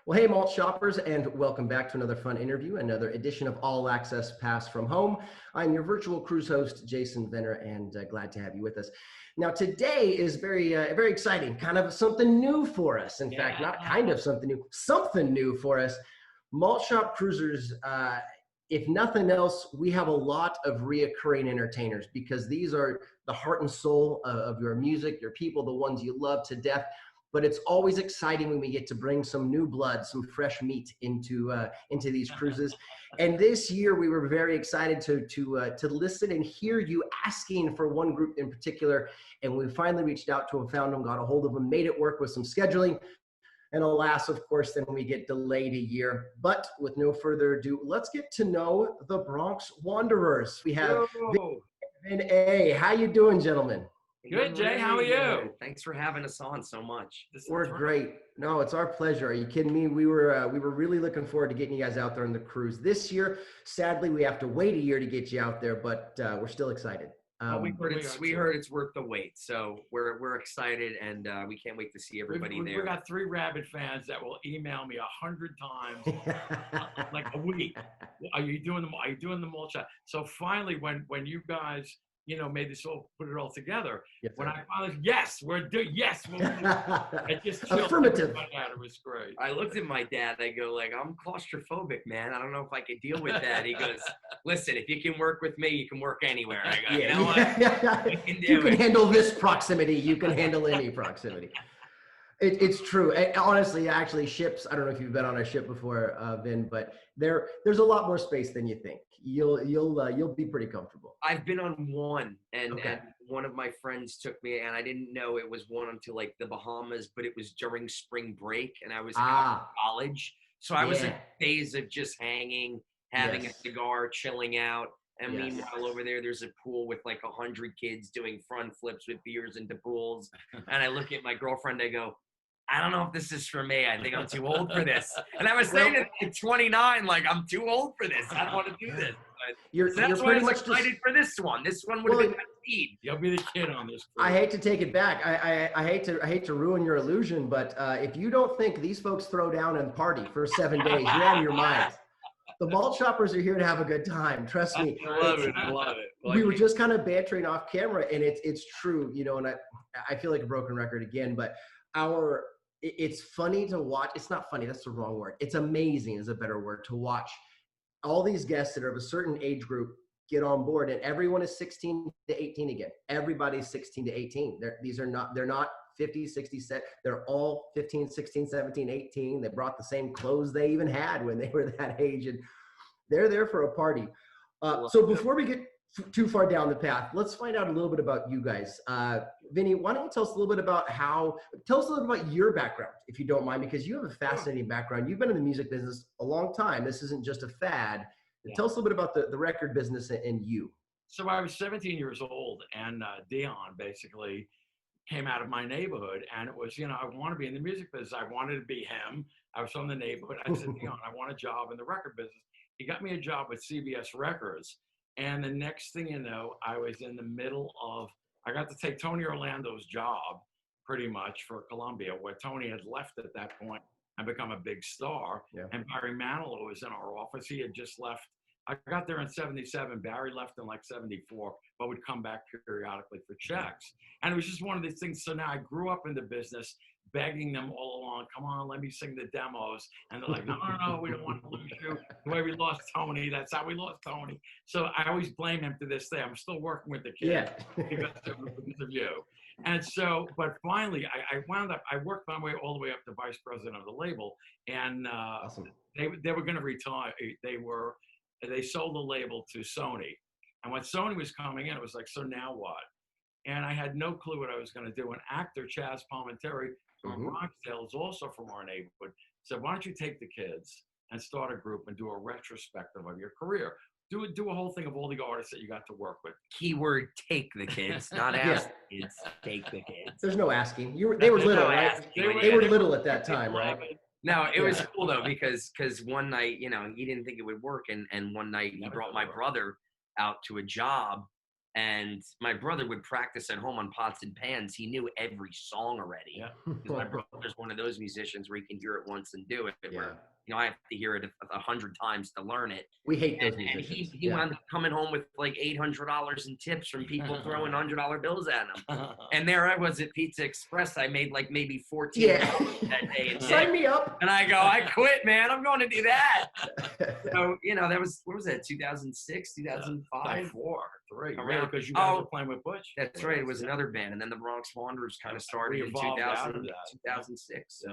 Well, hey, Malt Shoppers, and welcome back to another fun interview, another edition of All Access Pass from Home. I'm your virtual cruise host, Jason Venner, and glad to have you with us. Now, today is very exciting, kind of something new for us. In fact, not kind of something new for us. Malt Shop Cruisers, if nothing else, we have a lot of reoccurring entertainers because these are the heart and soul of your music, your people, the ones you love to death. But it's always exciting when we get to bring some new blood, some fresh meat into these cruises. And this year we were very excited to listen and hear you asking for one group in particular. And we finally reached out to them, found them, got a hold of them, made it work with some scheduling. And alas, of course, then we get delayed a year. But with no further ado, let's get to know the Bronx Wanderers. We have Vin A. How you doing, gentlemen? Good, Jay. How are you? Thanks for having us on so much. We're great. No, it's our pleasure. Are you kidding me? We were really looking forward to getting you guys out there on the cruise this year. Sadly, we have to wait a year to get you out there, but we're still excited. We heard it's worth the wait, so we're excited, and we can't wait to see everybody there. We've got 3 rabid fans that will email me 100 times, like a week. Are you doing the Malt Shop? So finally, when you guys made this all, put it all together. Yes, when I finally, yes, we'll do it. Just affirmative. It was great. I looked at my dad. I go, like, I'm claustrophobic, man. I don't know if I could deal with that. He goes, listen, if you can work with me, you can work anywhere. I go, you know what? You can handle this proximity. You can handle any proximity. It's true. Honestly, actually, ships, I don't know if you've been on a ship before, Vin, but there's a lot more space than you think. You'll be pretty comfortable. I've been on one, and one of my friends took me, and I didn't know it was one until like the Bahamas, but it was during spring break, and I was out of college. So I was in days of just hanging, having a cigar, chilling out. And meanwhile, over there's a pool with like 100 kids doing front flips with beers into pools. And I look at my girlfriend, I go, I don't know if this is for me. I think I'm too old for this. And I was saying at 29, like, I'm too old for this. I don't want to do this. But that's why I was excited for this one. This one would have been my speed. You'll be the kid on this. I hate to take it back. I hate to ruin your illusion, but if you don't think these folks throw down and party for 7 days, you're out of your mind. The Malt Shoppers are here to have a good time. Trust me. I love it. We were just kind of bantering off camera, and it's true, and I feel like a broken record again, but it's funny to watch. It's not funny. That's the wrong word. It's amazing is a better word to watch all these guests that are of a certain age group get on board, and everyone is 16 to 18 again. Everybody's 16 to 18. They're not 50, 60, they're all 15, 16, 17, 18. They brought the same clothes they even had when they were that age, and they're there for a party. So before we get too far down the path, let's find out a little bit about you guys. Vinny, why don't you tell us a little bit about your background, if you don't mind, because you have a fascinating background. You've been in the music business a long time. This isn't just a fad. Tell us a little bit about the record business and you. So I was 17 years old, and Dion basically came out of my neighborhood, and it was, I want to be in the music business. I wanted to be him. I was from the neighborhood. I said, Dion, I want a job in the record business. He got me a job with CBS Records. And the next thing you know, I was in the middle of, I got to take Tony Orlando's job pretty much for Columbia, where Tony had left at that point and become a big star. Yeah. And Barry Manilow was in our office. He had just left. I got there in 77. Barry left in like 74, but would come back periodically for checks. And it was just one of these things. So now I grew up in the business, begging them all along, come on, let me sing the demos. And they're like, no, we don't want to lose you. The way we lost Tony, that's how we lost Tony. So I always blame him to this day. I'm still working with the kid because of you. And so, but finally, I wound up, I worked my way all the way up to vice president of the label. And awesome. They were going to retire. They sold the label to Sony. And when Sony was coming in, it was like, so now what? And I had no clue what I was going to do. An actor, Chaz Palminteri, from Bronxdale, is also from our neighborhood, said, why don't you take the kids and start a group and do a retrospective of your career? Do a whole thing of all the artists that you got to work with. Keyword, take the kids, not ask the kids, take the kids. There's no asking. They were little, right? They were little at that time, right? No, it was cool though, because one night, he didn't think it would work. And one night he brought my brother out to a job, And my brother would practice at home on pots and pans. He knew every song already. Yeah. Because my brother's one of those musicians where you can hear it once and do it. Yeah. Where, I have to hear it 100 times to learn it. We hate those And musicians. he wound up coming home with like $800 in tips from people throwing $100 bills at him. And there I was at Pizza Express. I made like maybe $14 that day. Sign me up. And I go, I quit, man. I'm going to do that. So, that was, what was that, 2006, 2005? 4, 3. Around, because you guys were playing with Butch. That's right. It was another band. And then the Bronx Wanderers kind of started in 2006.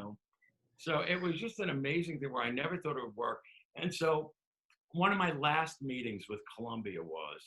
So it was just an amazing thing where I never thought it would work. And so one of my last meetings with Columbia was,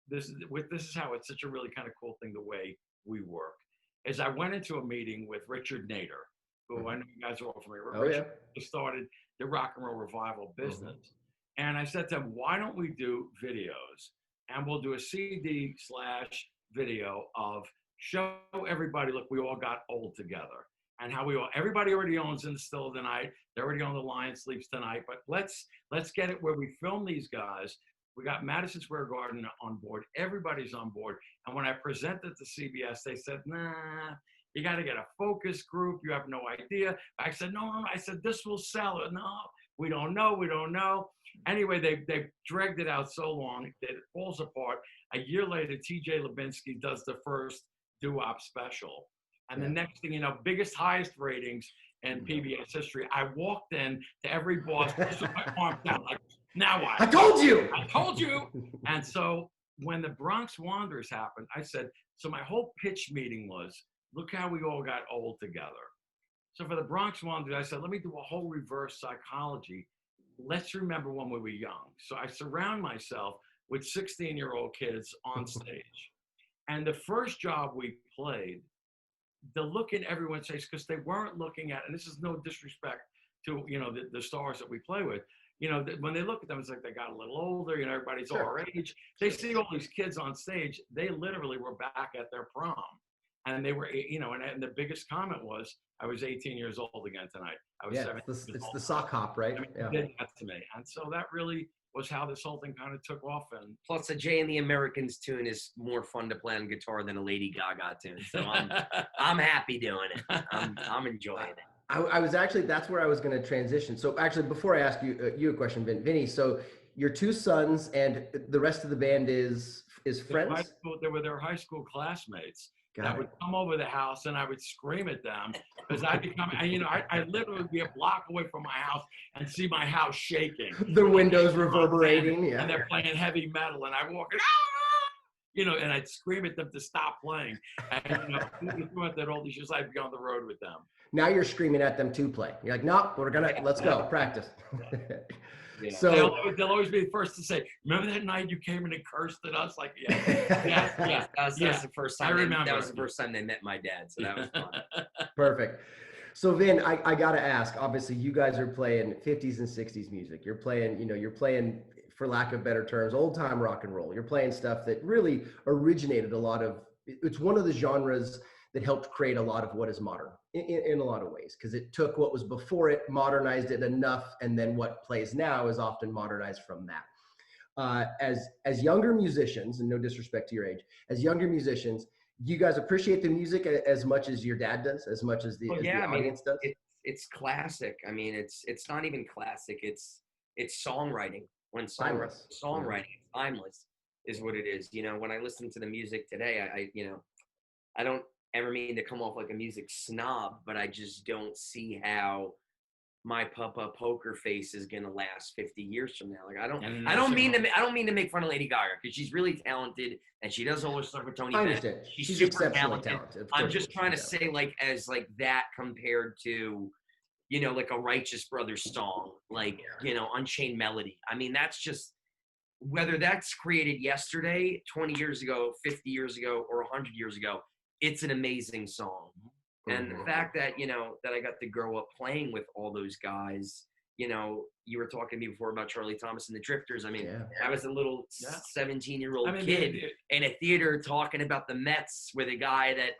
this is how it's such a really kind of cool thing, the way we work, is I went into a meeting with Richard Nader, who I know you guys are all familiar with. Richard started the rock and roll revival business. And I said to him, why don't we do videos? And we'll do a CD/video of show everybody, look, we all got old together. And how everybody already owns In the Still of the Night. They already own The Lion Sleeps Tonight. But let's get it where we film these guys. We got Madison Square Garden on board. Everybody's on board. And when I presented to CBS, they said, nah, you got to get a focus group. You have no idea. I said, no. I said, this will sell it. No, we don't know. Anyway, they dragged it out so long that it falls apart. A year later, TJ Lubinsky does the first doo-wop special. And the next thing you know, highest ratings in PBS history. I walked in to every boss, with my arm down, like, now what? I told you. And so when the Bronx Wanderers happened, I said, so my whole pitch meeting was, look how we all got old together. So for the Bronx Wanderers, I said, let me do a whole reverse psychology. Let's remember when we were young. So I surround myself with 16-year-old kids on stage. And the first job we played, the look in everyone's face, because they weren't looking at, and this is no disrespect to, the stars that we play with, when they look at them, it's like they got a little older, everybody's our age. They see all these kids on stage. They literally were back at their prom. And they were, and the biggest comment was, I was 18 years old again tonight. I was 17 years old. It's the sock hop, right? They did that to me. And so that really was how this whole thing kind of took off. And plus, a Jay and the Americans tune is more fun to play on guitar than a Lady Gaga tune. So I'm happy doing it. I'm enjoying it. I was actually, that's where I was going to transition. So actually, before I ask you a question, Vinny, so your 2 sons and the rest of the band is friends? They were their high school classmates. That would come over the house and I would scream at them because I literally would be a block away from my house and see my house shaking. The windows reverberating, and they're playing heavy metal and I walk and I'd scream at them to stop playing. And at that old issues, I'd be on the road with them. Now you're screaming at them to play. You're like, nope, let's go practice. Yeah. So they'll always be the first to say, remember that night you came in and cursed at us? Like, That was the first time. I remember. That was the first time they met my dad. So that was fun. Perfect. So Vin, I got to ask, obviously you guys are playing 50s and 60s music. You're playing, for lack of better terms, old time rock and roll. You're playing stuff that really originated it's one of the genres that helped create a lot of what is modern in a lot of ways, because it took what was before it, modernized it enough, and then what plays now is often modernized from that. As younger musicians, and no disrespect to your age, as younger musicians, you guys appreciate the music as much as your dad does, as much as the audience does? It's classic. I mean, it's not even classic. It's songwriting. When songwriting is timeless is what it is. When I listen to the music today, I don't ever mean to come off like a music snob, but I just don't see how my Papa Poker Face is gonna last 50 years from now. Like I don't mean to make fun of Lady Gaga because she's really talented and she does all her stuff with Tony Bennett. She's super talented. I'm just trying to say as that compared to, like a Righteous Brothers song, like Unchained Melody. I mean, that's just, whether that's created yesterday, 20 years ago, 50 years ago, or 100 years ago, it's an amazing song. And the fact that, that I got to grow up playing with all those guys you know, you were talking to me before about Charlie Thomas and the Drifters. I mean, I was a little 17-year-old kid in a theater talking about the Mets with a guy that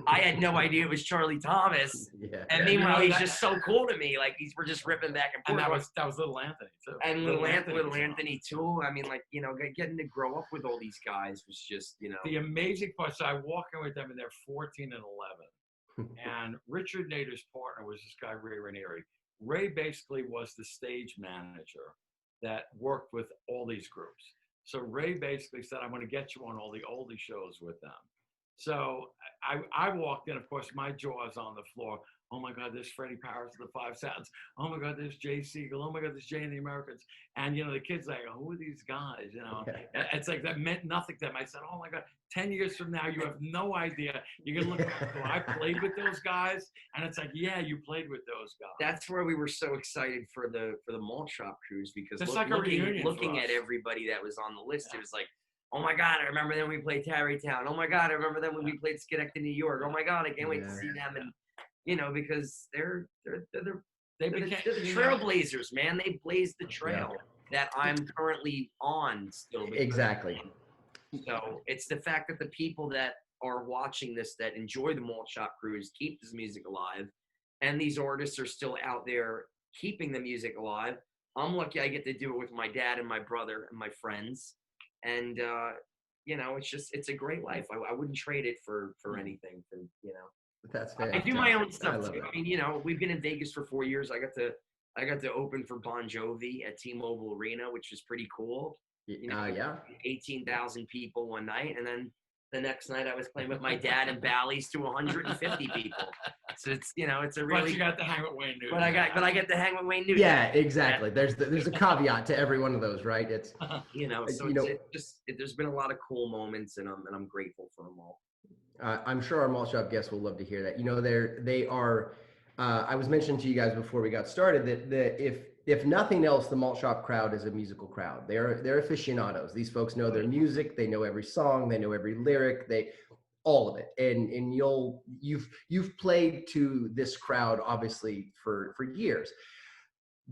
I had no idea it was Charlie Thomas. And meanwhile, he's just so cool to me. Like, we're just ripping back and forth. And that was Little Anthony too. And Little Anthony too. I mean, like, you know, getting to grow up with all these guys was just, you know. The amazing part, so I walk in with them and they're 14 and 11. And Richard Nader's partner was this guy, Ray Ranieri. Ray basically was the stage manager that worked with all these groups. So Ray basically said, I want to get you on all the oldie shows with them. So I walked in, of course, my jaw is on the floor. Oh my God, there's Freddie Powers of the Five Sounds. Oh my God, there's Jay Siegel. Oh my God, there's Jay and the Americans. And, you know, the kids like, who are these guys? You know, it's like that meant nothing to them. I said, oh my God, 10 years from now, you have no idea. You're going to look back, I played with those guys. And it's like, yeah, you played with those guys. That's where we were so excited for the Malt Shop Cruise, because looking at everybody that was on the list, it was like, oh my God, I remember then we played Tarrytown. Oh my God, I remember then when we played Schenectady, New York. Oh my God, I can't wait to see them. And, you know, because they're the trailblazers, man. They blazed the trail that I'm currently on still. Exactly. So it's the fact that the people that are watching this, that enjoy the Malt Shop Cruise, keep this music alive, and these artists are still out there keeping the music alive. I'm lucky I get to do it with my dad and my brother and my friends. And, you know, it's a great life. I wouldn't trade it for anything, you know. That's fair. I do my own stuff too. I mean, you know, we've been in Vegas for 4 years. I got to open for Bon Jovi at T-Mobile Arena, which was pretty cool. You know, 18,000 people one night, and then the next night I was playing with my dad in Bally's to 150 people. So it's, you know, it's a really. But you got to hang with Wayne Newton. But I get to hang with Wayne Newton. Yeah, exactly. There's a caveat to every one of those, right? It's you know, so there's been a lot of cool moments, and I'm grateful for them all. I'm sure our Malt Shop guests will love to hear that. You know, they are. I was mentioning to you guys before we got started that if nothing else, the Malt Shop crowd is a musical crowd. They're aficionados. These folks know their music. They know every song. They know every lyric. All of it. And you've played to this crowd obviously for years.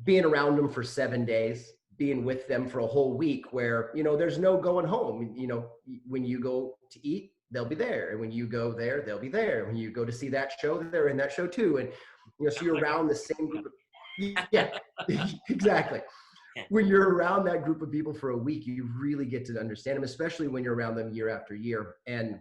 Being around them for 7 days, being with them for a whole week, where you know there's no going home. You know, when you go to eat, they'll be there. And when you go there, they'll be there. When you go to see that show, they're in that show too. And, you know, so you're around the same group of, yeah, exactly. When you're around that group of people for a week, you really get to understand them, especially when you're around them year after year. And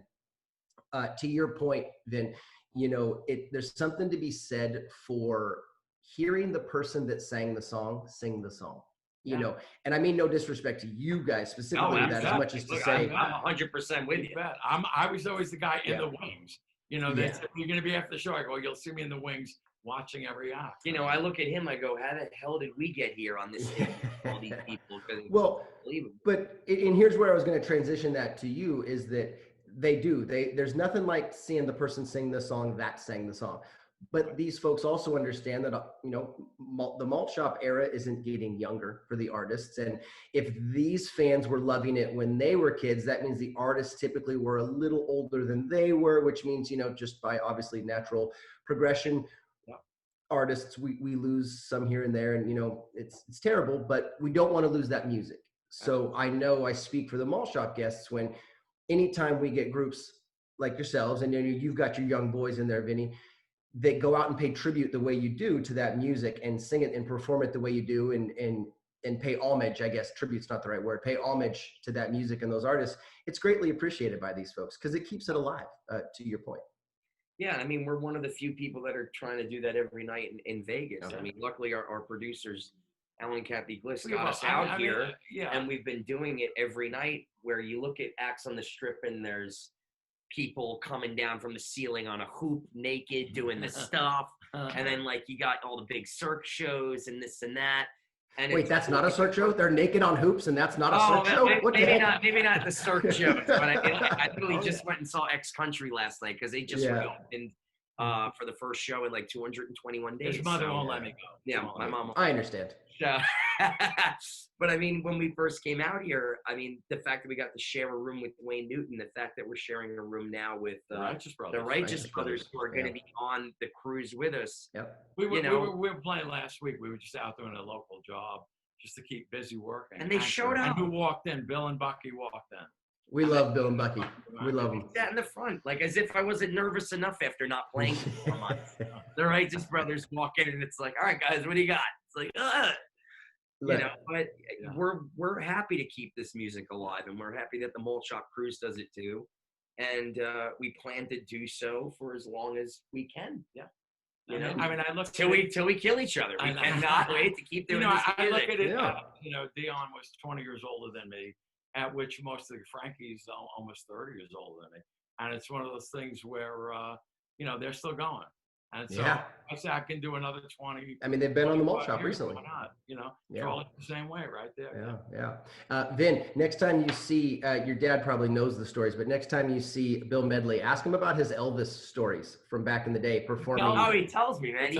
to your point, Vin, you know, there's something to be said for hearing the person that sang the song sing the song. You know, and I mean no disrespect to you guys specifically, that as much as to say I'm 100% with you. I was always the guy in the wings. You know, they said, you're going to be after the show. I go, you'll see me in the wings watching every act. You know, I look at him, I go, how the hell did we get here on this stage? All these people. Well, but and here's where I was going to transition that to you is that there's nothing like seeing the person sing the song that sang the song. But these folks also understand that, you know, the Malt Shop era isn't getting younger for the artists. And if these fans were loving it when they were kids, that means the artists typically were a little older than they were, which means, you know, just by obviously natural progression, artists, we lose some here and there. And, you know, it's terrible, but we don't want to lose that music. So I know I speak for the Malt Shop guests when anytime we get groups like yourselves, and you've got your young boys in there, Vinny, that go out and pay tribute the way you do to that music and sing it and perform it the way you do and pay homage, I guess, tribute's not the right word, pay homage to that music and those artists. It's greatly appreciated by these folks because it keeps it alive, to your point. Yeah, I mean, we're one of the few people that are trying to do that every night in Vegas. Okay. I mean, luckily our producers, Alan and Kathy Gliss, got us out here, and we've been doing it every night where you look at acts on the Strip and there's people coming down from the ceiling on a hoop naked doing the stuff, and then like you got all the big Cirque shows and this and that. And wait, that's not a Cirque show? They're naked on hoops and that's not a Cirque show? Maybe not the Cirque shows, but I literally just went and saw X Country last night because they just reopened for the first show in like 221 days. His mother won't let me go. Yeah, my mom. I understand. Yeah. But I mean, when we first came out here, I mean, the fact that we got to share a room with Wayne Newton, the fact that we're sharing a room now with the Righteous Brothers, who are going to be on the cruise with us. Yep. We were playing last week. We were just out doing a local job just to keep busy working. And they showed up. And who walked in? Bill and Bucky walked in. We love Bill and Bucky. We love them. Sat in the front, like as if I wasn't nervous enough after not playing for 4 months. The Righteous Brothers walk in, and it's like, all right, guys, what do you got? It's like, you know. But we're happy to keep this music alive, and we're happy that the Malt Shop Cruise does it too, and we plan to do so for as long as we can. Yeah. You know, I mean, I look till we kill each other. We cannot wait to keep doing this. I look at it. You know, Dion was 20 years older than me, at which most of the Frankie's almost 30 years older than me, and it's one of those things where you know, they're still going, and so I say I can do another 20. I mean, they've been on the Malt Shop recently. Why not? You know, Charlie the same way, right there. Yeah. Vin, next time you see your dad probably knows the stories, but next time you see Bill Medley, ask him about his Elvis stories from back in the day performing. Oh, he tells me, man.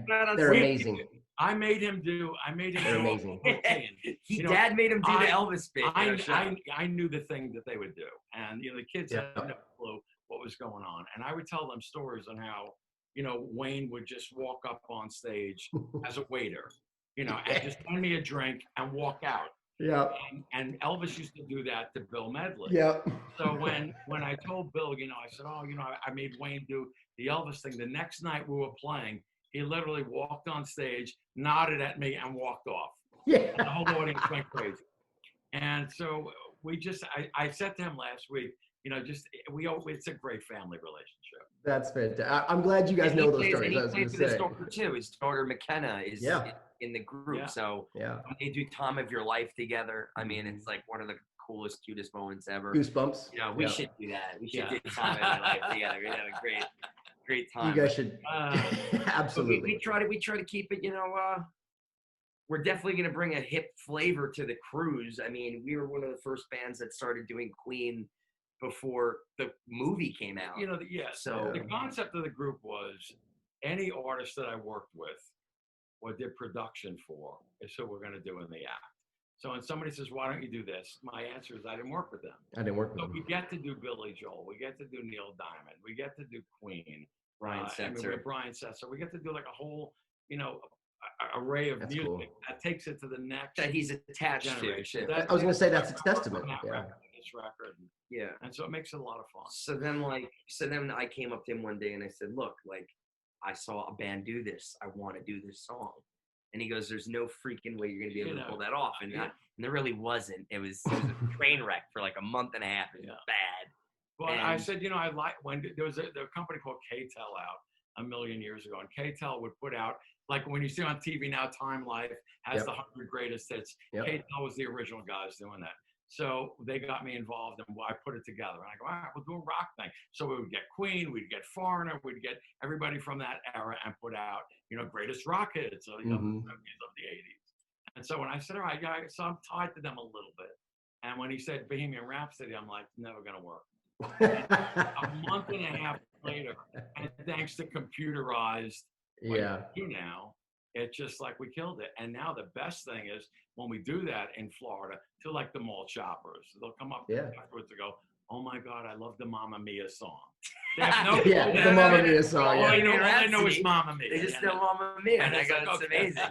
They're amazing. I made him do. They're amazing. Dad made him do the Elvis bit. I knew the thing that they would do, and you know, the kids had no clue what was going on, and I would tell them stories on how, you know, Wayne would just walk up on stage as a waiter, you know, and just hand me a drink and walk out. Yeah. And Elvis used to do that to Bill Medley. Yeah. So when I told Bill, you know, I said, oh, you know, I made Wayne do the Elvis thing. The next night we were playing, he literally walked on stage, nodded at me, and walked off. Yeah. And the whole audience went crazy. And so I said to him last week, you know, it's a great family relationship. That's fantastic. I'm glad you guys know those stories. And he plays with his daughter too. His daughter McKenna is in the group. Yeah. So they do Time of Your Life together. I mean, it's like one of the coolest, cutest moments ever. Goosebumps. You know, we should do that. We should do Time of Your Life together. We'd have a great time. You guys should absolutely. We try to keep it, you know, we're definitely going to bring a hip flavor to the cruise. I mean, we were one of the first bands that started doing Queen before the movie came out. You know, so the concept of the group was any artist that I worked with or did production for is who we're going to do in the act. So when somebody says, why don't you do this? My answer is I didn't work with them. So we get to do Billy Joel. We get to do Neil Diamond. We get to do Queen. Brian Setzer. Brian Setzer. We get to do like a whole, you know, array of music. Cool. That takes it to the next. That he's attached generation. to. I was going to say that's a testament. This record. Yeah. And so it makes it a lot of fun. So then I came up to him one day and I said, look, like, I saw a band do this. I want to do this song. And he goes, there's no freaking way you're going to be able to pull that off. And there really wasn't. It was a train wreck for like a month and a half. It was bad. Well, I said, you know, I like when there was a company called K-Tel out a million years ago. And K-Tel would put out, like when you see on TV now, Time Life has the 100 greatest hits. K-Tel was the original guys doing that. So they got me involved and I put it together. And I go, all right, we'll do a rock thing. So we would get Queen, we'd get Foreigner, we'd get everybody from that era and put out, you know, greatest rock hits of the 70s, of the 80s. And so when I said, all right, so I'm tied to them a little bit. And when he said Bohemian Rhapsody, I'm like, never going to work. A month and a half later, and thanks to computerized, now, it's just like we killed it. And now the best thing is when we do that in Florida to like the Malt Shoppers, they'll come up afterwards and go, oh my God, I love the Mamma Mia song. They have no the Mamma Mia song. All I know is Mamma Mia. They just know Mamma Mia. And I go, it's amazing.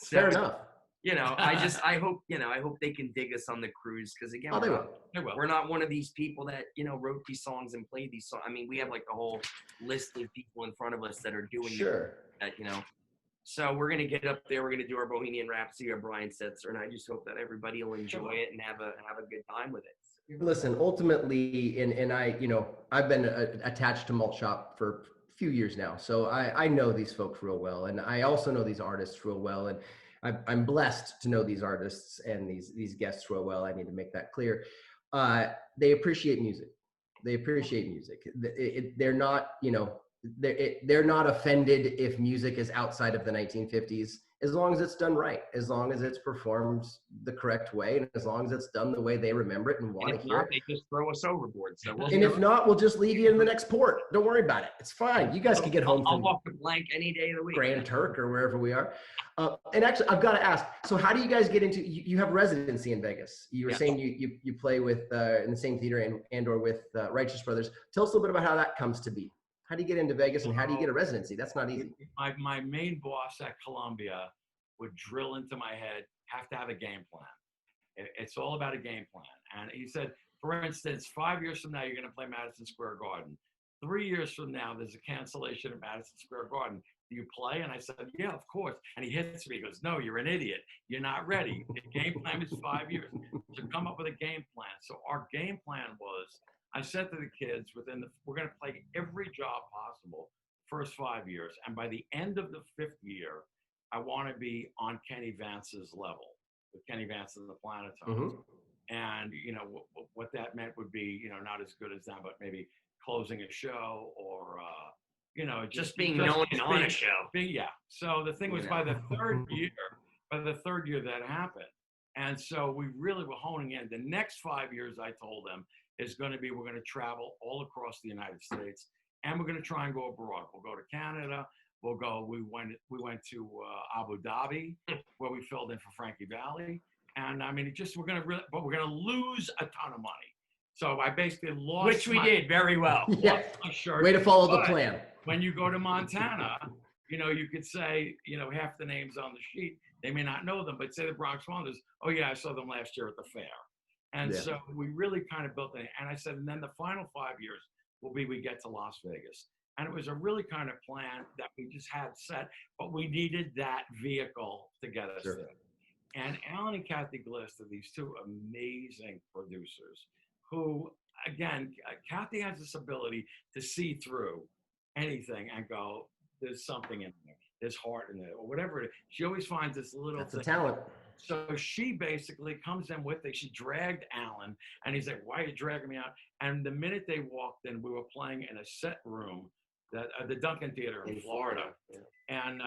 Fair enough. You know, I hope they can dig us on the cruise because again, they will. We're not one of these people that, you know, wrote these songs and played these songs. I mean, we have like a whole list of people in front of us that are doing that, you know. So we're gonna get up there. We're gonna do our Bohemian Rhapsody or Brian Setzer, and I just hope that everybody will enjoy it and have a good time with it. Listen, ultimately, and I, you know, I've been attached to Malt Shop for a few years now, so I know these folks real well, and I also know these artists real well, and I'm blessed to know these artists and these guests real well. I need to make that clear. They appreciate music. They're not, you know, they're not offended if music is outside of the 1950s, as long as it's done right, as long as it's performed the correct way, and as long as it's done the way they remember it and want to hear it. They just throw us overboard. So and if not, we'll just leave you in the next port. Don't worry about it. It's fine. You guys can get home I'll from walk the blank any day of the week. Grand Turk or wherever we are. And actually, I've got to ask, so how do you guys get into, you have residency in Vegas. You were saying you play with in the same theater and or with Righteous Brothers. Tell us a little bit about how that comes to be. How do you get into Vegas and how do you get a residency? That's not easy. My main boss at Columbia would drill into my head, have to have a game plan. It's all about a game plan. And he said, for instance, 5 years from now, you're going to play Madison Square Garden. 3 years from now, there's a cancellation at Madison Square Garden. Do you play? And I said, yeah, of course. And he hits me. He goes, no, you're an idiot. You're not ready. The game plan is 5 years. So come up with a game plan. So our game plan was, I said to the kids, we're going to play every job possible first 5 years. And by the end of the 5th year, I want to be on Kenny Vance's level, with Kenny Vance and the Planetones. And, what that meant would be, not as good as them, but maybe closing a show or, just being known on a show. So the thing was, by the third year that happened. And so we really were honing in. The next 5 years, I told them, is going to be, we're going to travel all across the United States, and we're going to try and go abroad. We'll go to Canada. We went to Abu Dhabi, where we filled in for Frankie Valli. And I mean, we're going to lose a ton of money. So I basically lost. Which we did very well. Yeah. Way to follow the plan. When you go to Montana, you could say, half the names on the sheet, they may not know them, but say the Bronx Wanderers, oh yeah, I saw them last year at the fair. And so we really kind of built it. And I said, and then the final 5 years will be, we get to Las Vegas. And it was a really kind of plan that we just had set, but we needed that vehicle to get us there. And Alan and Kathy Gliss are these two amazing producers who, again, Kathy has this ability to see through anything and go, there's something in there, there's heart in there, or whatever it is. She always finds this little That's thing. a talent. So she basically comes in with it. She dragged Alan, and he's like, why are you dragging me out? And the minute they walked in, we were playing in a set room, the Duncan Theater in Florida. And,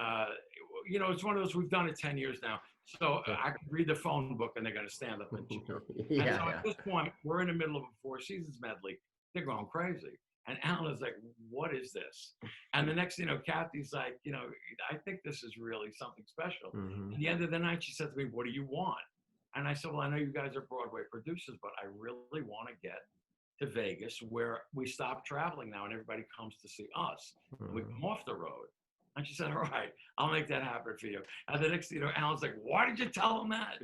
it's one of those, we've done it 10 years now. So I could read the phone book and they're going to stand up and cheer. And so at this point, we're in the middle of a Four Seasons medley. They're going crazy. And Alan is like, what is this? And the next, Kathy's like, I think this is really something special. At the end of the night, she said to me, what do you want? And I said, well, I know you guys are Broadway producers, but I really want to get to Vegas, where we stop traveling now and everybody comes to see us. We come off the road. And she said, all right, I'll make that happen for you. And the next, Alan's like, why did you tell him that?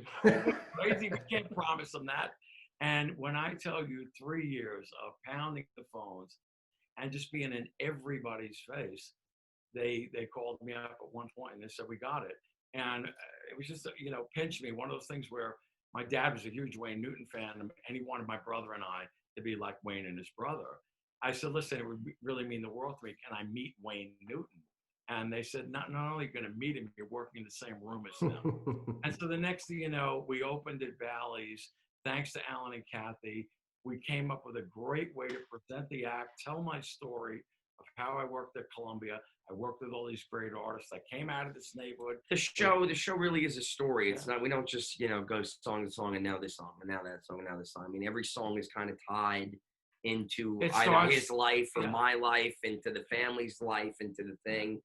Crazy, we can't promise him that. And when I tell you 3 years of pounding the phones and just being in everybody's face, they called me up at one point and they said, we got it. And it was just, pinch me. One of those things where my dad was a huge Wayne Newton fan and he wanted my brother and I to be like Wayne and his brother. I said, listen, it would really mean the world to me. Can I meet Wayne Newton? And they said, not only going to meet him, you're working in the same room as him. And so the next thing you know, we opened at Bally's. Thanks to Alan and Kathy, we came up with a great way to present the act, tell my story of how I worked at Columbia. I worked with all these great artists. I came out of this neighborhood. The show really is a story. It's not, we don't just, go song to song and now this song and now that song and now this song. I mean, every song is kind of tied into either his life or my life, into the family's life, into the thing.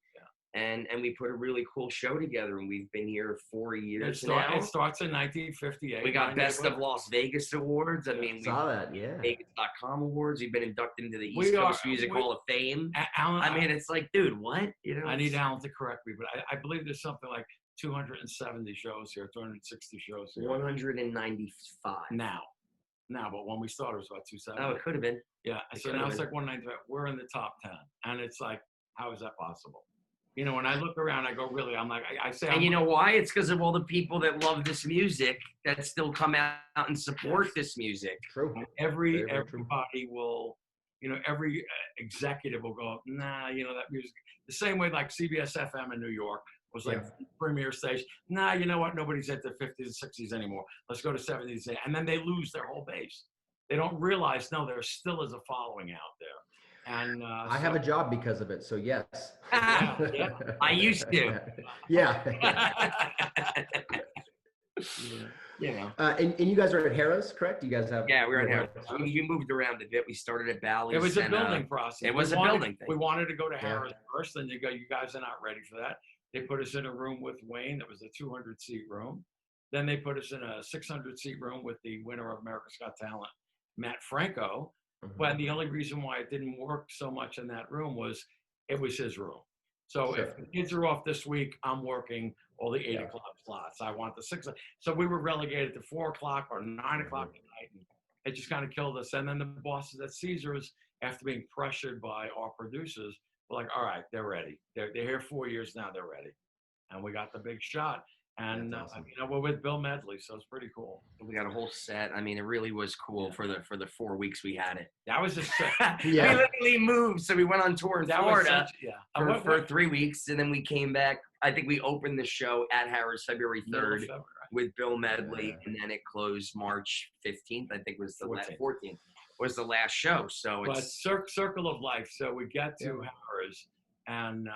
And we put a really cool show together, and we've been here 4 years now. It starts in 1958. We got Best of Las Vegas awards. I mean, we saw that, Vegas.com awards. We've been inducted into the East Coast Music Hall of Fame. Alan, I mean, it's like, dude, what? I need Alan to correct me, but I believe there's something like 270 shows here, 260 shows here. 195 now, but when we started, it was about 270. Oh, it could have been. Yeah, so now it's like 195. We're in the top 10, and it's like, how is that possible? When I look around, I go, really? I'm like, I say. And you know why? It's because of all the people that love this music that still come out and support this music. True. Everybody will, every executive will go, nah, that music. The same way like CBS FM in New York was like premier station. Nah, you know what? Nobody's at the 50s and 60s anymore. Let's go to 70s. And then they lose their whole base. They don't realize, no, there still is a following out there. And I have a job because of it, so yes. yeah. I used to. Yeah. Yeah. And you guys are at Harrah's, correct? You guys have. Yeah, we're at Harrah's. I mean, we moved around a bit. We started at Bally's. It was a building process. It was a building thing. We wanted to go to Harrah's first, and you guys are not ready for that. They put us in a room with Wayne. That was a 200-seat room. Then they put us in a 600-seat room with the winner of America's Got Talent, Matt Franco. But the only reason why it didn't work so much in that room was it was his room. So if the kids are off this week, I'm working all the 8 o'clock slots. I want the 6. So we were relegated to 4 o'clock or 9 o'clock at night. And it just kind of killed us. And then the bosses at Caesars, after being pressured by our producers, were like, all right, they're ready. They're here 4 years now. They're ready. And we got the big shot. And awesome. we're with Bill Medley, so it's pretty cool. We got a whole set. I mean, it really was cool for the 4 weeks we had it. That was just We literally moved, so we went on tour in Florida for 3 weeks, and then we came back. I think we opened the show at Harrah's February 3rd with Bill Medley, and then it closed March 15th. I think was the 14th was the last show. So it's Circle of Life. So we get to Harrah's, and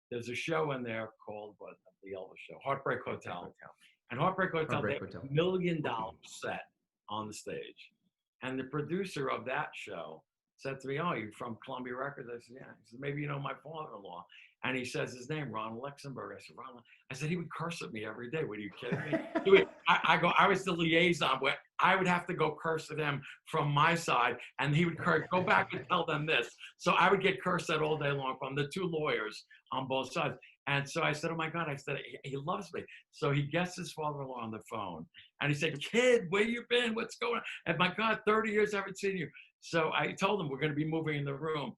there's a show in there called the Elvis show, Heartbreak Hotel. And Heartbreak Hotel, they have $1 million set on the stage. And the producer of that show said to me, oh, you're from Columbia Records? I said, yeah. He said, maybe you know my father-in-law. And he says his name, Ron Luxembourg. I said, Ron. I said, he would curse at me every day. Were you kidding me? I was the liaison where I would have to go curse at him from my side, and he would curse, go back and tell them this. So I would get cursed at all day long from the 2 lawyers on both sides. And so I said, oh my God, I said, he loves me. So he gets his father-in-law on the phone, and he said, kid, where you been? What's going on? And my God, 30 years I haven't seen you. So I told him we're going to be moving in the room.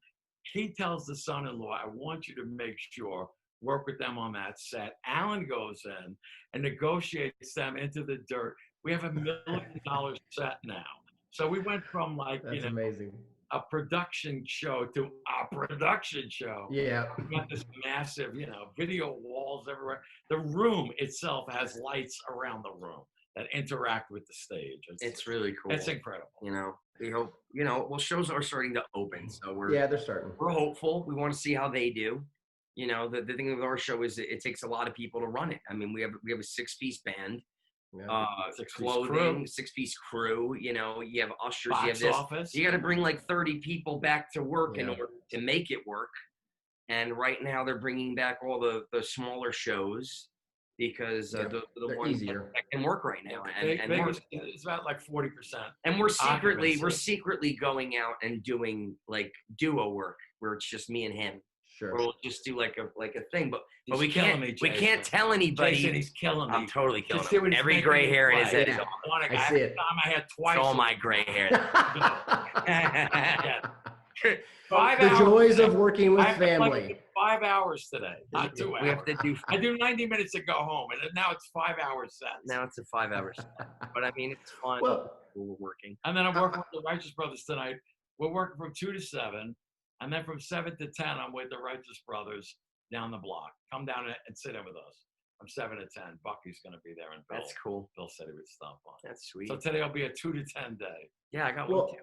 He tells the son-in-law, I want you to make sure, work with them on that set. Alan goes in and negotiates them into the dirt. We have $1 million set now. So we went from that's amazing. A production show to a production show. Yeah. We got this massive, video walls everywhere. The room itself has lights around the room that interact with the stage. It's really cool. It's incredible. We hope, shows are starting to open. So they're starting. We're hopeful. We want to see how they do. The thing with our show is it takes a lot of people to run it. I mean, we have a 6-piece band, clothing, 6-piece crew. You have ushers. Box you have this. Office. You got to bring like 30 people back to work in order to make it work. And right now they're bringing back all the smaller shows because the ones that can work right now. And Vegas, it's about like 40%. And we're secretly going out and doing like duo work where it's just me and him. Sure. Or we'll just do like a thing, but we can't tell anybody. Jason, he's killing me. I'm totally killing him. Every gray hair in his head is on. I see it. I had twice. It's all my gray hair. 5 the hours joys today. of working with family. 5 hours today, not 2 hours. We have to do. I do 90 minutes to go home, and now it's 5 hours set. Now it's a 5 hours set. But I mean, it's fun. We're working. And then I'm working with the Righteous Brothers tonight. We're working from 2 to 7. And then from 7 to 10, I'm with the Righteous Brothers down the block. Come down and sit in with us. From 7 to 10. Bucky's going to be there. And Bill, that's cool. Bill said he would stop on. That's sweet. So today will be a 2 to 10 day. Yeah, I got one too.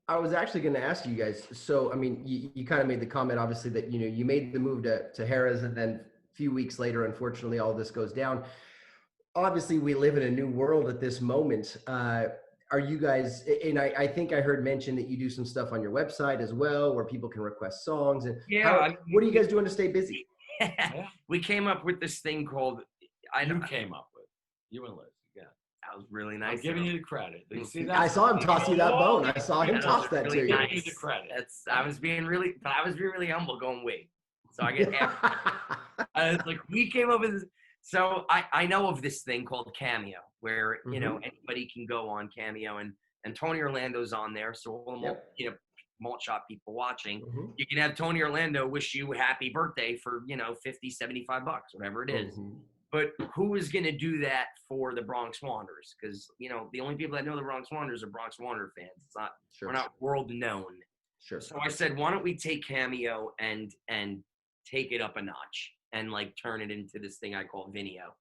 I was actually going to ask you guys. So, I mean, you kind of made the comment, obviously, that, you made the move to Harrah's, and then a few weeks later, unfortunately, all this goes down. Obviously, we live in a new world at this moment. Are you guys, and I think I heard mention that you do some stuff on your website as well, where people can request songs. And what are you guys doing to stay busy? We came up with this thing called, you came up with, you and Liz. Yeah. That was really nice. I'm giving you the credit. You see that? I saw him toss you that bone. I saw him toss that really to you. Nice. Give you the credit. I was being really humble going, wait. So I get half. Like we came up with this. So I know of this thing called Cameo, where anybody can go on Cameo, and Tony Orlando's on there. So all the Malt Shop people watching, you can have Tony Orlando wish you happy birthday for $50, $75, whatever it is. But who is going to do that for the Bronx Wanderers? Because the only people that know the Bronx Wanderers are Bronx Wanderer fans. It's not we're not world known. Sure. So I said, why don't we take Cameo and take it up a notch? And like turn it into this thing I call Vinio.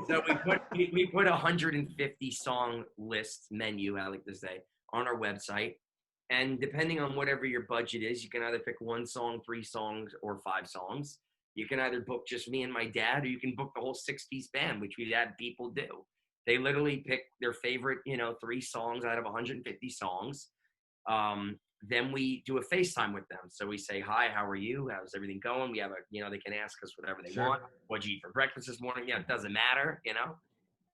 So we put 150 song list menu, I like to say, on our website. And depending on whatever your budget is, you can either pick 1 song, 3 songs, or 5 songs. You can either book just me and my dad, or you can book the whole 6-piece band, which we've had people do. They literally pick their favorite, 3 songs out of 150 songs. Then we do a FaceTime with them. So we say, hi, how are you? How's everything going? We have they can ask us whatever they want. What'd you eat for breakfast this morning? It doesn't matter,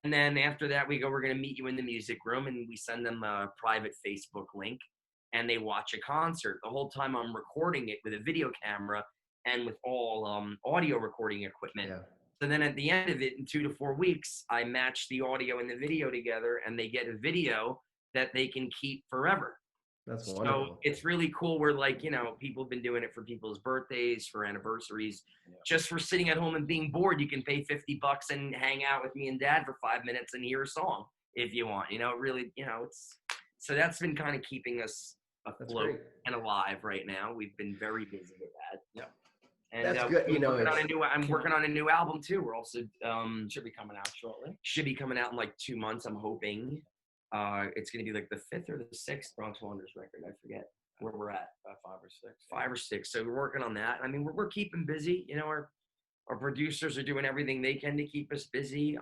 And then after that, we go, we're going to meet you in the music room, and we send them a private Facebook link, and they watch a concert. The whole time I'm recording it with a video camera and with all audio recording equipment. Yeah. So then at the end of it, in 2 to 4 weeks, I match the audio and the video together, and they get a video that they can keep forever. That's wonderful. So it's really cool. We're like, people have been doing it for people's birthdays, for anniversaries, just for sitting at home and being bored. You can pay $50 and hang out with me and Dad for 5 minutes and hear a song if you want. Really, so that's been kind of keeping us afloat and alive right now. We've been very busy with that. Yeah. And that's good. I'm working on a new album too. We're also should be coming out shortly. Should be coming out in like 2 months, I'm hoping. It's going to be like the 5th or the 6th Bronx Wanderers record. I forget where we're at. 5 or 6. 5 or 6. So we're working on that. I mean, we're keeping busy. Our producers are doing everything they can to keep us busy.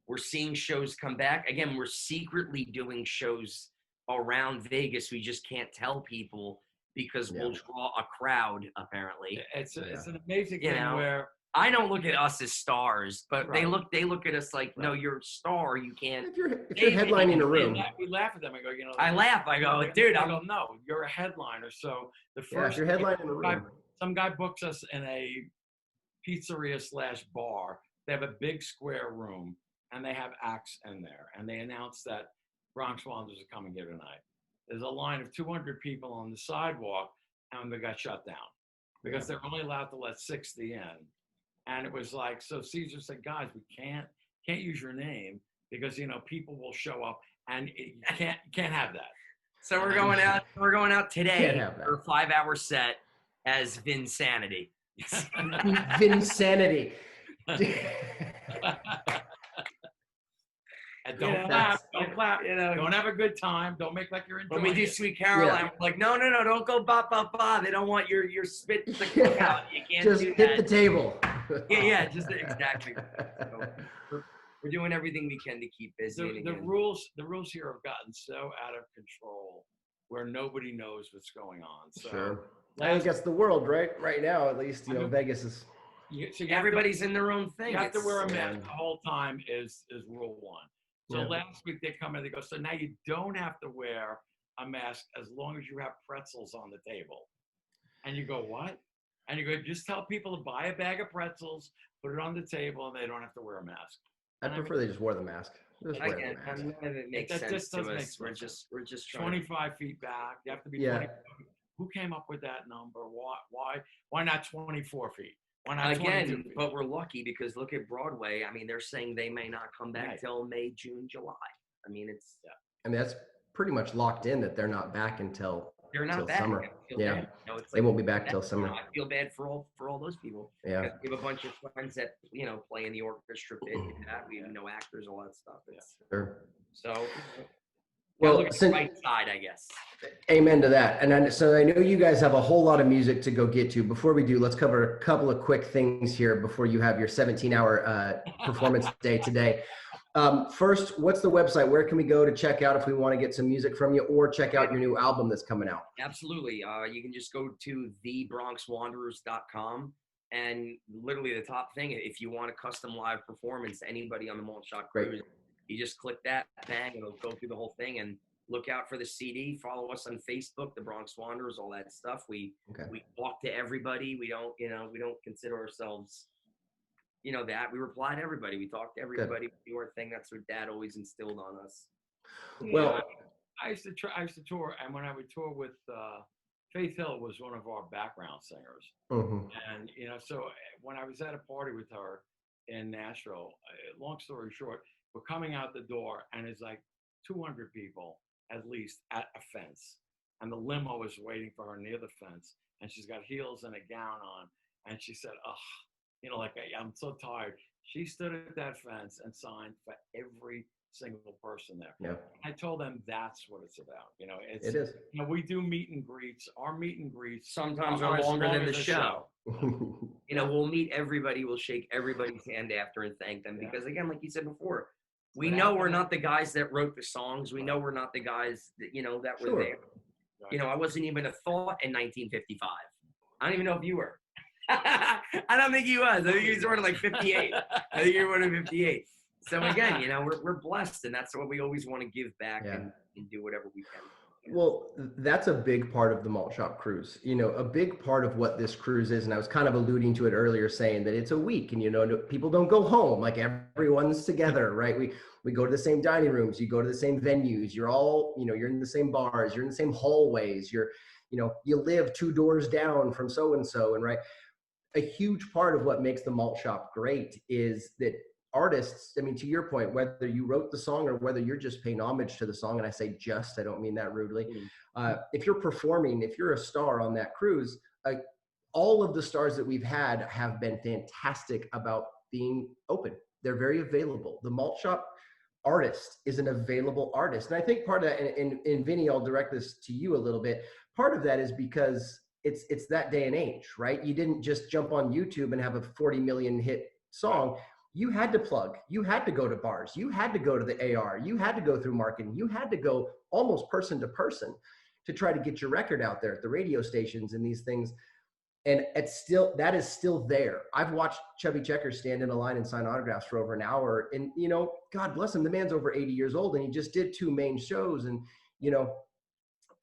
We're seeing shows come back. Again, we're secretly doing shows around Vegas. We just can't tell people because we'll draw a crowd, apparently. It's an amazing thing where I don't look at us as stars, but they look at us like, no, you're a star. You can't. If you're headlining a room, we laugh at them. I go, I laugh. I go, dude, I go, no, you're a headliner. So the first, if you're headlining a room, some guy books us in a pizzeria / bar. They have a big square room, and they have acts in there, and they announce that Bronx Wanderers are coming here tonight. There's a line of 200 people on the sidewalk, and they got shut down because they're only allowed to let 60 in. And it was like, so Caesar said, guys, we can't use your name because, people will show up, and you can't have that. So we're going out today for a 5-hour set as Vinsanity. Vinsanity. And don't clap. Don't have a good time. Don't make like you're enjoying When we do Sweet Caroline, we're like, no, don't go ba ba ba. They don't want your spit to come out. You can't just do hit that. the table. Just exactly. So we're doing everything we can to keep busy. The rules here have gotten so out of control where nobody knows what's going on. So sure. I think that's the world, right? Right now, at least, Vegas is. So everybody's in their own thing. You have to wear a mask the whole time is rule 1. So last week they come in, they go, so now you don't have to wear a mask as long as you have pretzels on the table. And you go, what? And you go, just tell people to buy a bag of pretzels, put it on the table, and they don't have to wear a mask. I prefer they just wore the mask. It makes sense to us. We're just trying 25 feet back. You have to be 20. Who came up with that number? Why not 24 feet? Again, but we're lucky because look at Broadway. I mean, they're saying they may not come back till May, June, July. I mean, that's pretty much locked in that they're not back until summer. Yeah, they won't be back till summer. I feel bad for all those people. Yeah, we have a bunch of friends that play in the orchestra pit. We have no actors, all that stuff. Sure. So. Well, look at the right side, I guess. Amen to that. And so I know you guys have a whole lot of music to go get to. Before we do, let's cover a couple of quick things here before you have your 17-hour performance day today. First, what's the website? Where can we go to check out if we want to get some music from you or check out your new album that's coming out? Absolutely. You can just go to thebronxwanderers.com. And literally the top thing, if you want a custom live performance, anybody on the Malt Shop Cruise, you just click that, bang, it'll go through the whole thing. And look out for the CD. Follow us on Facebook, the Bronx Wanderers, all that stuff. We talk to everybody. We don't consider ourselves, that. We reply to everybody. We talk to everybody. We do our thing. That's what Dad always instilled on us. Well, I used to tour, and when I would tour with Faith Hill was one of our background singers. Mm-hmm. And so when I was at a party with her in Nashville, long story short, we're coming out the door, and it's like 200 people at least at a fence. And the limo is waiting for her near the fence. And she's got heels and a gown on. And she said, I'm so tired. She stood at that fence and signed for every single person there. Yeah. I told them that's what it's about. You know, It is. You know, we do meet and greets. Our meet and greets sometimes are longer than the show. You know, we'll meet everybody, we'll shake everybody's hand after and thank them because, again, like you said before, we know we're not the guys that wrote the songs. We know we're not the guys that, you know, that were there. You know, I wasn't even a thought in 1955. I don't even know if you were. I don't think he was. I think he was born in like 58. I think you were born in 58. So again, you know, we're blessed, and that's what we always want to give back and do whatever we can. Well, that's a big part of the Malt Shop Cruise. You know, a big part of what this cruise is, and I was kind of alluding to it earlier, saying that it's a week, and you know, people don't go home. Like everyone's together, right? We go to the same dining rooms, you go to the same venues. You're all, you know, you're in the same bars, you're in the same hallways. You're, you know, you live 2 doors down from so and so, and right. A huge part of what makes the Malt Shop great is that artists, I mean, to your point, whether you wrote the song or whether you're just paying homage to the song, and I say just, I don't mean that rudely. If you're performing, if you're a star on that cruise, all of the stars that we've had have been fantastic about being open. They're very available. The Malt Shop artist is an available artist. And I think part of that, and Vinny, I'll direct this to you a little bit. Part of that is because it's that day and age, right? You didn't just jump on YouTube and have a 40 million hit song. You had to plug, you had to go to bars, you had to go to the AR, you had to go through marketing, you had to go almost person to person to try to get your record out there at the radio stations and these things. And that is still there. I've watched Chubby Checker stand in a line and sign autographs for over an hour. And, you know, God bless him, the man's over 80 years old and he just did 2 main shows. And, you know,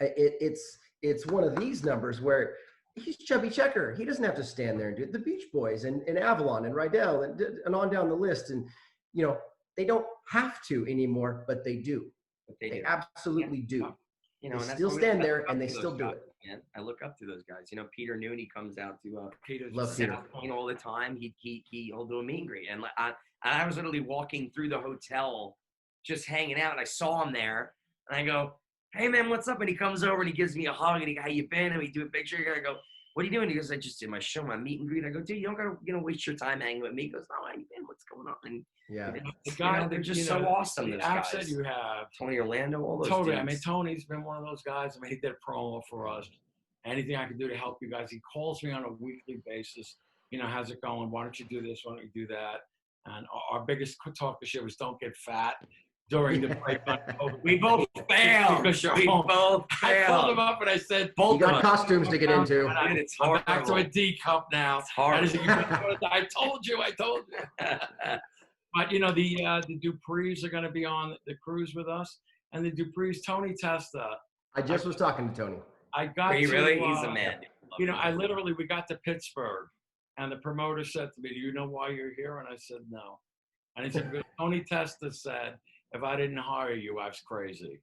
it's one of these numbers where he's Chubby Checker. He doesn't have to stand there and do it. The Beach Boys and Avalon and Rydell and on down the list. And, you know, they don't have to anymore, but they do. They absolutely do. You know, they still stand there and they still do it. Man, I look up to those guys. You know, Peter Noon, he comes out to Love Peter all the time. He'll do a meet and greet. And I was literally walking through the hotel, just hanging out, and I saw him there. And I go, "Hey man, what's up?" And he comes over and he gives me a hug and he goes, "How you been?" And we do a picture. And I go, "What are you doing?" He goes, "I just did my show, my meet and greet." I go, "Dude, you don't gotta, you know, waste your time hanging with me." He goes, "No, how you been? What's going on?" And the guy, they're just so awesome. The those accent guys. you have, Tony Orlando, all those. Totally. Dudes. I mean, Tony's been one of those guys. I mean, he did a promo for us. Anything I can do to help you guys. He calls me on a weekly basis. You know, how's it going? Why don't you do this? Why don't you do that? And our biggest talk this year was don't get fat during the break. We both failed. We both failed. I called him up and I said, "You got costumes to get into." It's I'm back to a D cup now. It's hard. I told you. But you know, the Duprees are going to be on the cruise with us, and the Duprees, Tony Testa. I just was talking to Tony. I got He's a man. You know, we got to Pittsburgh, and the promoter said to me, "Do you know why you're here?" And I said, "No." And he said, "Because Tony Testa said if I didn't hire you, I was crazy."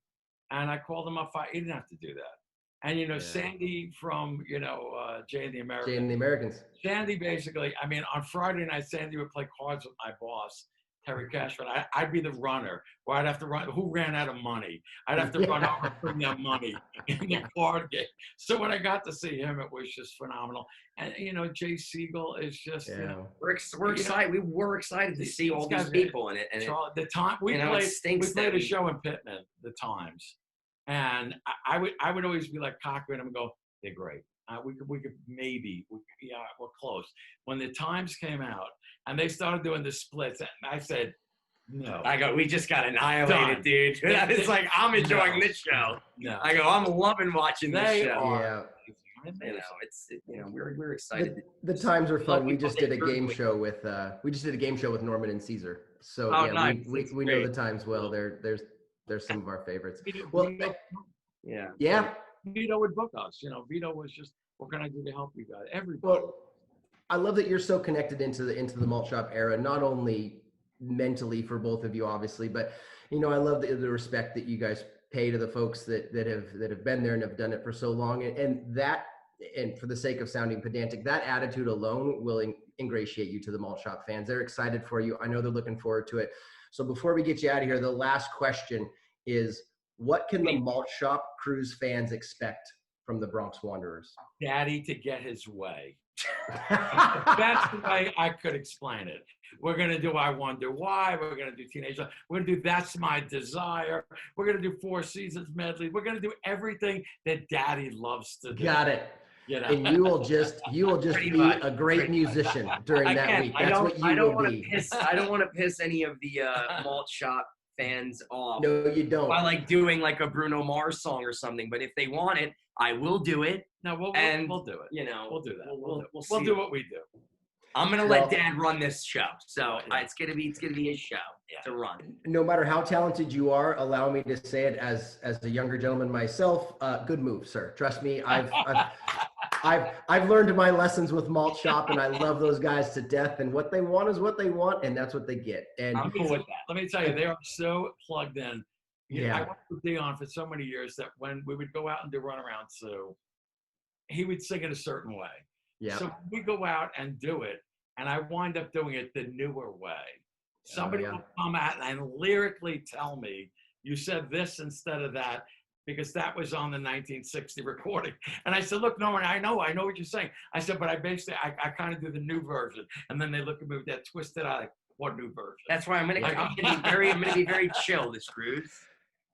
And I called him up. He didn't have to do that. And you know, Sandy from Jay and the Americans. Sandy basically, I mean, on Friday night, Sandy would play cards with my boss, Terry Cashman. I'd be the runner, or I'd have to run. Who ran out of money? I'd have to run over and bring that money in the card game. So when I got to see him, it was just phenomenal. And you know, Jay Siegel is just. You know, we're excited. We were excited to see all these people in it. And the time we played a show in Pittman, the Times, and I would always be like cocky and go, "They're great. We could maybe, we're close." When the Times came out and they started doing the splits, I said, "No." I go, "We just got annihilated, dude." It's like, I'm enjoying this show. No. I go, "I'm loving watching this show." Are. You know, we're excited. The Times are fun. We just did a game show with Norman and Caesar. So nice. we know the Times well. They're some of our favorites. Well, yeah. Vito would book us. You know, Vito was just, "What can I do to help you guys?" Everybody. Well, I love that you're so connected into the Malt Shop era, not only mentally for both of you, obviously, but you know, I love the respect that you guys pay to the folks that have been there and have done it for so long, and for the sake of sounding pedantic, that attitude alone will ingratiate you to the Malt Shop fans. They're excited for you. I know they're looking forward to it. So before we get you out of here, the last question is, what can the Malt Shop Cruise fans expect from the Bronx Wanderers? Daddy to get his way. That's the way I could explain it. We're going to do I Wonder Why. We're going to do Teenage Love. We're going to do That's My Desire. We're going to do Four Seasons medley. We're going to do everything that Daddy loves to do. Got it. You know? And you will just be a great musician during that week. That's what you will be. I don't want to piss any of the Malt Shop fans off. No, you don't. By like doing like a Bruno Mars song or something, but if they want it, I will do it. No, we'll do it. You know, we'll do that. We'll do what we do. I'm gonna let Dad run this show, so it's gonna be his show to run. No matter how talented you are, allow me to say it as a younger gentleman myself. Good move, sir. Trust me, I've learned my lessons with Malt Shop, and I love those guys to death. And what they want is what they want, and that's what they get. And I'm cool with that. Let me tell you, they are so plugged in. I worked with Dion for so many years that when we would go out and do Runaround Sue, he would sing it a certain way. Yeah. So we go out and do it, and I wind up doing it the newer way. Somebody will come out and lyrically tell me, you said this instead of that, because that was on the 1960 recording. And I said, look, Norman, I know what you're saying. I said, but I kind of do the new version. And then they look at me with that twisted eye, like, what new version? That's why I'm gonna be very chill this cruise.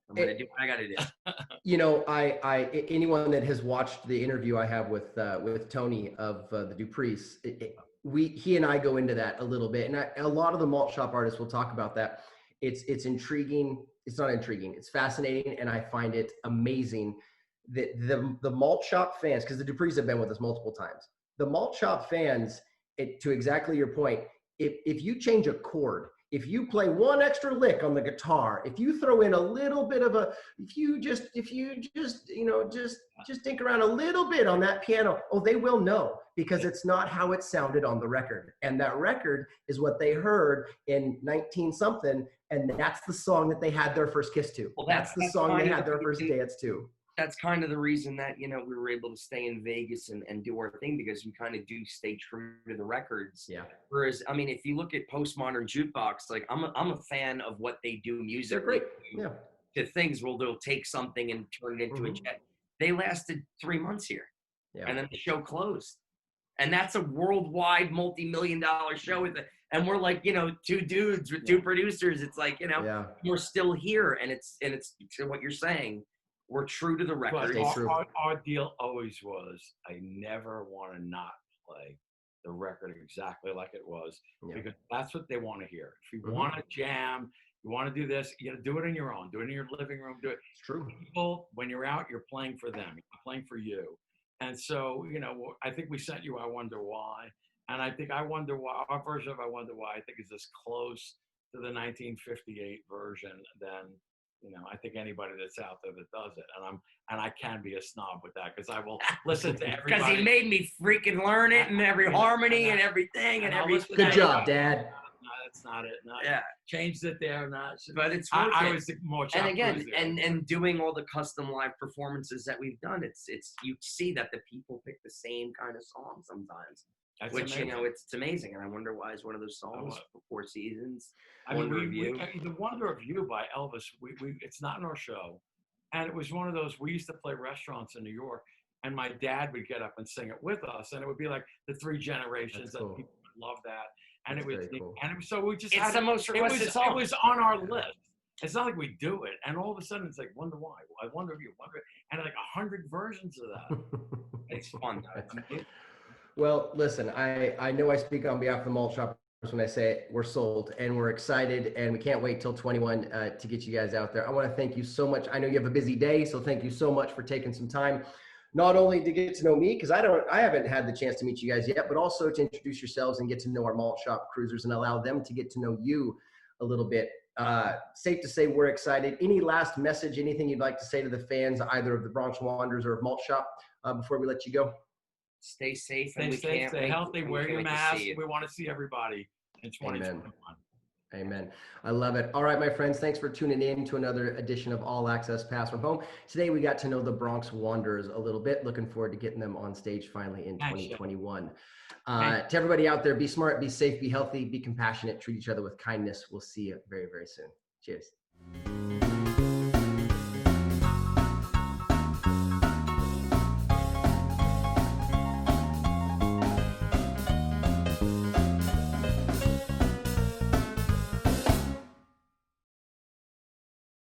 I'm gonna do what I gotta do. You know, anyone that has watched the interview I have with Tony of the Duprees, he and I go into that a little bit, and a lot of the Malt Shop artists will talk about that. It's intriguing. It's not intriguing. It's fascinating, and I find it amazing that the Malt Shop fans, because the Duprees have been with us multiple times, the Malt Shop fans, to exactly your point, if you change a chord, if you play one extra lick on the guitar, if you throw in a little bit of if you just dink around a little bit on that piano, they will know, because it's not how it sounded on the record. And that record is what they heard in 19 something. And that's the song that they had their first kiss to. Well, that's the song they had their first dance to. That's kind of the reason that, we were able to stay in Vegas and do our thing, because we kind of do stay true to the records. Yeah. Whereas, I mean, if you look at Postmodern Jukebox, like I'm a fan of what they do musically. They're great. Yeah. To things where they'll take something and turn it into a jet. They lasted 3 months here. Yeah. And then the show closed. And that's a worldwide multi-million-dollar show and we're like, two dudes with two producers. It's like, we're still here, and it's what you're saying. We're true to the record. Our deal always was, I never want to not play the record exactly like it was, because that's what they want to hear. If you want to jam, you want to do this, you got to do it on your own. Do it in your living room. Do it. It's true. People, when you're out, you're playing for them. You're playing for you. And so, I think we sent you I Wonder Why. And I think I Wonder Why, our version of I Wonder Why, I think is as close to the 1958 version than, I think anybody that's out there that does it. And I can be a snob with that, because I will listen to everybody. Because he made me freaking learn it, and every harmony and everything and everything. Good job, Dad. No, that's not it. No, yeah. Changed it there. Not. But it's worth it. I was more. And again, and doing all the custom live performances that we've done, it's you see that the people pick the same kind of song sometimes. That's amazing. It's amazing. And I Wonder Why is one of those songs for Four Seasons. The Wonder of You by Elvis, it's not in our show. And it was one of those, we used to play restaurants in New York, and my dad would get up and sing it with us, and it would be like the three generations that people would love that. And it was cool. So we just the most requested song. It was on our list. It's not like we do it, and all of a sudden it's like Wonder Why, I Wonder of You, and like 100 versions of that. It's fun though. Well, listen, I know I speak on behalf of the Malt Shop when I say we're sold, and we're excited, and we can't wait till 21 to get you guys out there. I want to thank you so much. I know you have a busy day, so thank you so much for taking some time, not only to get to know me, because I haven't had the chance to meet you guys yet, but also to introduce yourselves and get to know our Malt Shop cruisers and allow them to get to know you a little bit. Safe to say we're excited. Any last message, anything you'd like to say to the fans, either of the Bronx Wanderers or of Malt Shop, before we let you go? Stay safe. Stay healthy. Wear your mask. We want to see everybody in 2021. Amen. I love it. All right, my friends, thanks for tuning in to another edition of All Access Pass from Home. Today, we got to know the Bronx Wanderers a little bit. Looking forward to getting them on stage finally in 2021. To everybody out there, be smart, be safe, be healthy, be compassionate, treat each other with kindness. We'll see you very, very soon. Cheers.